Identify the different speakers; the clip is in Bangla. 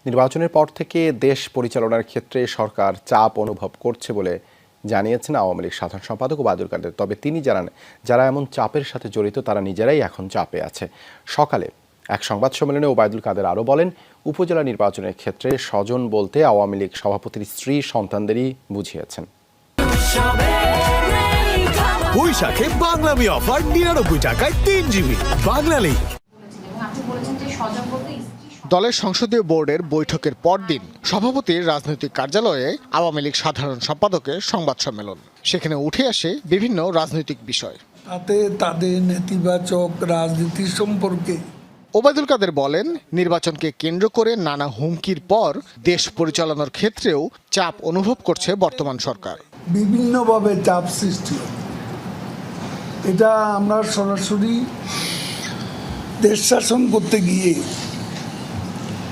Speaker 1: নির্বাচনের পর থেকে দেশ পরিচালনার ক্ষেত্রে সরকার চাপ অনুভব করছে বলে জানিয়েছেন আওয়ামী লীগ সাধারণ সম্পাদক ওবায়দুল কাদের। তবে তিনি জানান, যারা এমন চাপের সাথে জড়িত তারা নিজেরাই এখন চাপে আছে। সকালে এক সংবাদ সম্মেলনে ওবায়দুল কাদের আরও বলেন, উপজেলা নির্বাচনের ক্ষেত্রে স্বজন বলতে আওয়ামী লীগ সভাপতির স্ত্রী সন্তানদেরই বুঝিয়েছেন।
Speaker 2: বৈশাখে বাংলামি অফার 99 টাকায় 3 জিবি বাংলালিংক।
Speaker 3: দলের সংসদীয় বোর্ডের বৈঠকের পরদিন সভাপতির রাজনৈতিক কার্যালয়ে আওয়ামী লীগ সাধারণ সম্পাদকের সংবাদ সম্মেলন। সেখানে উঠে আসে বিভিন্ন রাজনৈতিক বিষয়,
Speaker 4: তাতে তাদের নেতিবাচক রাজনীতি সম্পর্কে
Speaker 3: ওবায়দুল কাদের বলেন, নির্বাচনকে কেন্দ্র করে নানা হুমকির পর দেশ পরিচালনার ক্ষেত্রেও চাপ অনুভব করছে বর্তমান সরকার।
Speaker 4: বিভিন্নভাবে চাপ সৃষ্টি, এটা আমরা সরাসরি দেশ শাসন করতে গিয়ে